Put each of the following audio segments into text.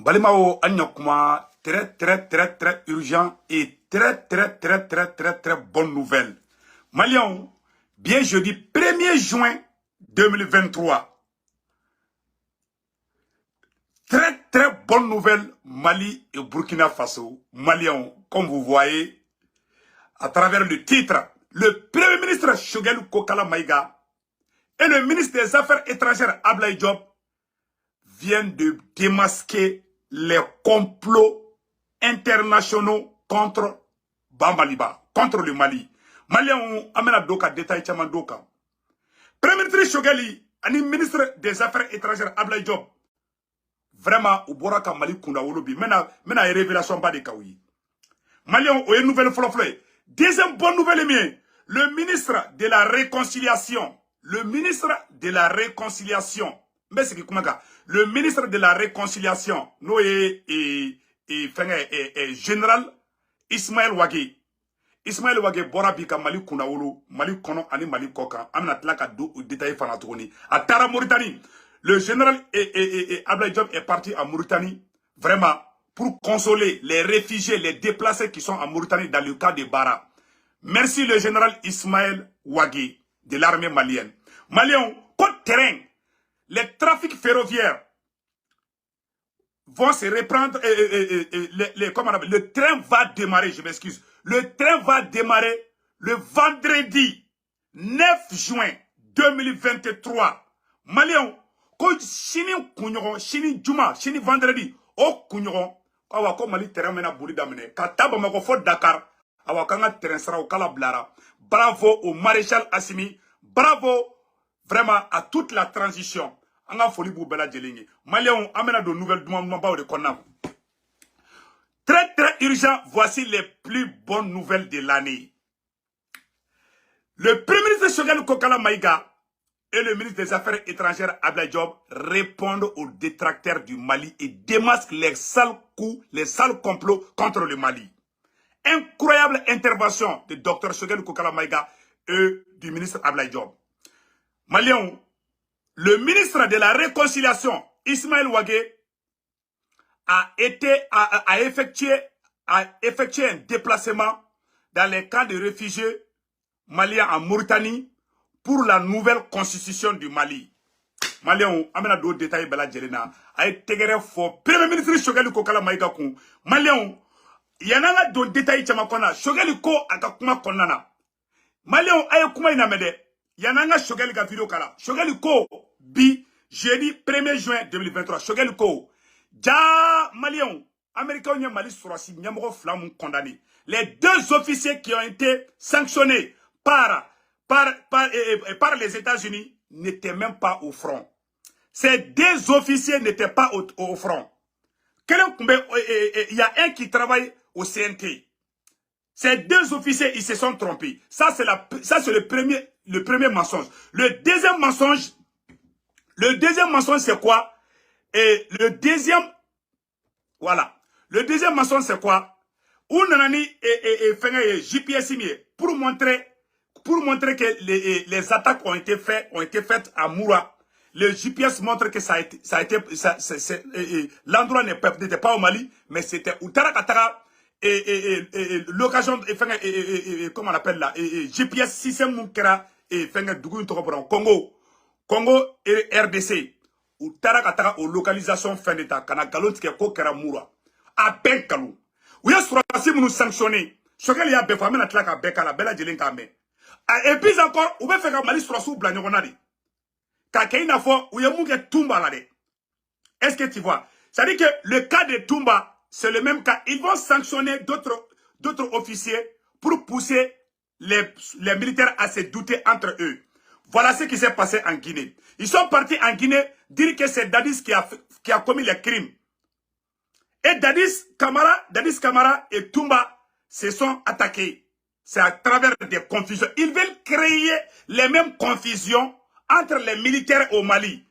Balimao Anyokuma, très urgent et très bonne nouvelle. Malion, bien jeudi 1er juin 2023. Très bonne nouvelle, Mali et Burkina Faso. Malion, comme vous voyez, à travers le titre, le Premier ministre Choguel Kokala Maïga et le ministre des Affaires étrangères Ablaye Diop viennent de démasquer les complots internationaux contre Bamaliba, contre le Mali. Maliens amena doka détail chaman doka. Premier ministre Chogueli, ani ministre des Affaires étrangères Ablaye Diop, vraiment au boraka Mali kunda wolobi, mena révélation ba de kawi. Maliens oye nouvelle flofle. Deuxième bonne nouvelle est le ministre de la réconciliation, le ministre de la réconciliation nous est général Ismaël Wagé. Ismaël Wagé Borabika Mali Kunaolo, Mali Kono ani Mali Koka, amna tlaka do détail fanatoni. À Tara Mauritanie, le général Ablaye Diop est parti à Mauritanie vraiment pour consoler les réfugiés, les déplacés qui sont en Mauritanie dans le cas de Bara. Merci le général Ismaël Wagé de l'armée malienne. Maliens, côte terrain, les trafics ferroviaires vont se reprendre. Le train va démarrer, je m'excuse. Le train va démarrer le vendredi 9 juin 2023. Maliens, quand chini kunyoron, chini juma, chini vendredi, au kunyoron, awa ko Mali terrain mena bouli damene, kataba mako fo Dakar, awa kanga terrain sera au kala blara. Bravo au maréchal Assimi, bravo vraiment à toute la transition. Anga foli bou bela djelingi. Maliens amena de nouvelles de Konam. Très urgent, voici les plus bonnes nouvelles de l'année. Le premier ministre Choguel Kokala Maïga et le ministre des Affaires étrangères Ablaye Diop répondent aux détracteurs du Mali et démasquent les sales coups, les sales complots contre le Mali. Incroyable intervention de Dr Choguel Kokala Maïga et du ministre Ablaye Diop. Maliens, le ministre de la Réconciliation, Ismaël Wagé, a effectué un déplacement dans les camps de réfugiés maliens en Mauritanie pour la nouvelle constitution du Mali. Maliens, amena do détail bela djelena, a tegere fo Premier ministre Choguel Kokala Maïga kun. Maliens, yananga do détail chamakona, Choguel ko akakuma konana. Maliens, aye kuma inamede, yananga Choguel ga video kala. Choguel ko bi jeudi 1er juin 2023. Choguel ko ja Maliens, Américains y Mali surasi nyamoro flamme condamné. Les deux officiers qui ont été sanctionnés par les États-Unis n'étaient même pas au front. Ces deux officiers n'étaient pas au front. Il y a un qui travaille au CNT. Ces deux officiers, ils se sont trompés. Ça, c'est le premier mensonge. Le deuxième mensonge, c'est quoi? Et le deuxième, voilà. Le deuxième mensonge, c'est quoi? Unanani et GPS pour montrer que les attaques ont été faites à Moura. Le GPS montre que l'endroit n'était pas au Mali, mais c'était Utarakatara l'occasion comment on appelle là, GPS système Moukera et Congo et RDC. Utarakatara aux localisations fin d'état, Kanakalontike Kokera Moura. À Benkalou. Où est-ce que nous sanctionner? Choguel y a befamé na tlaka bekala bela djelinka me. Et puis encore, où est-ce que Mali sera sous blanionade? Kakaina fo, où est mouke Tumba là de. Est-ce que tu vois? C'est-à-dire que le cas de Tumba, c'est le même cas. Ils vont sanctionner d'autres officiers pour pousser les militaires à se douter entre eux. Voilà ce qui s'est passé en Guinée. Ils sont partis en Guinée dire que c'est Dadis qui a commis les crimes. Et Dadis Camara et Tumba se sont attaqués. C'est à travers des confusions. Ils veulent créer les mêmes confusions entre les militaires au Mali.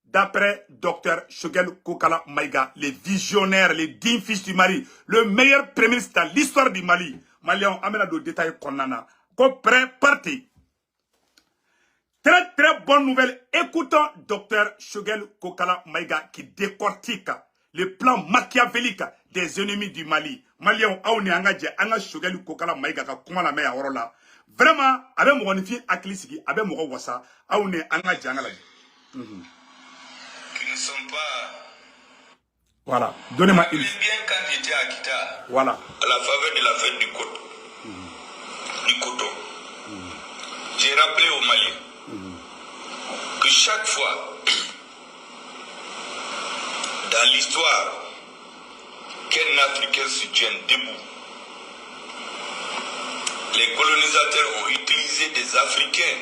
D'après Dr Choguel Kokala Maïga, les visionnaires, les dignes fils du Mali, le meilleur premier ministre dans l'histoire du Mali. Maliens, amena do détail konana. Ko parti. Très bonne nouvelle. Écoutons Dr Choguel Kokala Maïga qui décortique le plan machiavélique des ennemis du Mali. Maliens, on est engagé, on a choqué le Kokala Maïga, comment la meilleure là. Vraiment, avec mon fille Aklisiki, avec mon wassa, on est engagé. Qui ne sont pas. Voilà, donnez-moi une. bien quand j'étais à Kita. Voilà. À la faveur de la fête du coton. Du coton. J'ai rappelé aux Maliens que chaque fois, dans l'histoire, qu'un Africain se tienne debout, les colonisateurs ont utilisé des Africains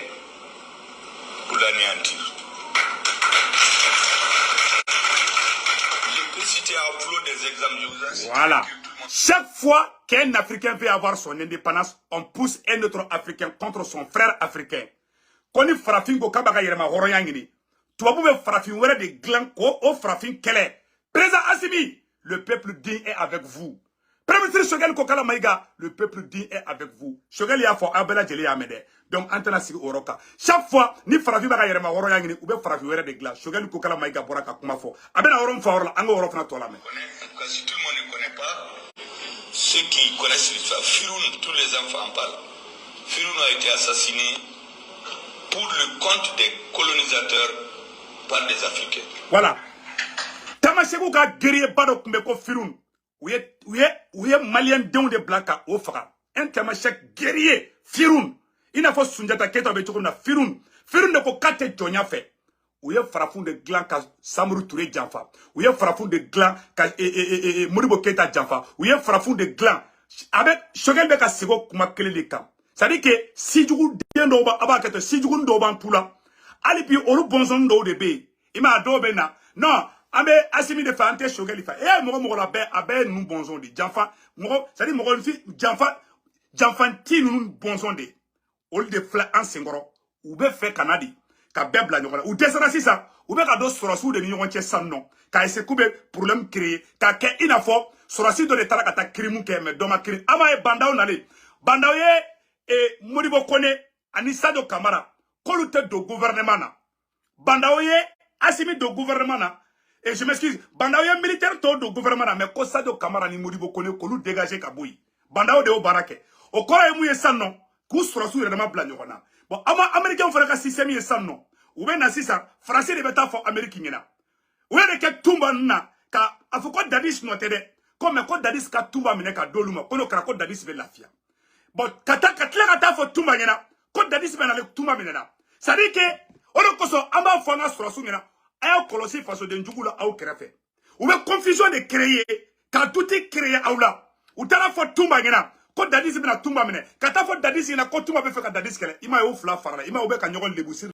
pour l'anéantir. Je peux citer à flot des exemples. Voilà. Chaque fois qu'un Africain veut avoir son indépendance, on pousse un autre Africain contre son frère africain. Quand il farafin ko kabaka yerema horoyangini, tu vas pouvoir farafin were de glan ko o farafin kele. Président Assimi, le peuple digne est avec vous. Premier ministre Choguel Kokala Maïga, le peuple digne est avec vous. Choguel y a fait Abela Djeli Amede. Donc, Antanasi Oroka. Chaque fois, ni Farafi Baga Yerema Horoyangini, ou bien Farafi Were de Gla, Choguel Kokala Maïga Boraka Kumafo. Abena Orom Faorla, Ango Orofna Tolame. Si tout le monde ne connaît pas, ceux qui connaissent l'histoire, Firoun, tous les enfants en parlent. Firoun a été assassiné pour le compte des colonisateurs par des Africains. Voilà. Tamaseko ka guerrier bado kumbeko Firoun. Où est malien don de blaka au fara. Un Tamashek guerrier, Firoun. Il n'a pas Sunjata Keita Betokuna, Firoun. Firoun ne peut pas te donner fait. Où est Farafun de glan ka Samuru Touré Djanfa. Où est Farafun de glan ka Moribo Keita Djanfa. Où est Farafun de glan. Avec Choguel Beka Sego Kumakele de Kam. Ça dit que si du coup, Diendoba, Abakete, si du coup, Doban Pula. Alipi, Oro Bonzon do de B. Ima Adobena. Non. Abe Assimi de Fante Choguel Ifa. Eh, Moro la baie, Abe nous bonzon de Djanfa. Moro, ça dit Moro Djanfanti nous bonzon de. Au lieu de fla en singoro. Ou be fait Canadi. Ka bebla nyokona. Ou desana sisa. Ou be ka do sorasou de nyokon tche san non. Ka ese koube problème créé. Ka ke inafo. Sorasi do le tala kata krimu ke me doma krim. Ama e bandao nale. Bandao ye e Modibo Kone Anissa do Kamara. Kolute do gouvernement na. Bandao ye Assimi do gouvernement na. Et je m'excuse, Bandaoye militaire to do gouvernement mais ko Sadio Kamara ni Modibo Kone ko lu dégager ka boyi. Bandao de o barake. O kora e muye san non, ku sorosu redama bla nyokona. Bon, ama américain fera ka système ye san non. Ou ben na sisa, français de beta fo américain ngena. Ou de ke tumba na ka afoko dadis no tede. Comme ko dadis ka tumba mine ka doluma, ko no kra ko dadis be lafia. Bon, kata fo tumba ngena, ko dadis be na le tumba mine na. Ça dit que ono koso amba fo na sorosu ngena. Ayo kolosi façon de njugula au krefe. Ou be confusion de créer, quand tout est créé à là. Ou t'as la faute tumba ngena. Ko dadis bena tumba mene. Kata faute dadis ngena ko tumba be fe ka dadis kele. Ima yo fla farala. Ima obe ka nyogol lebusir.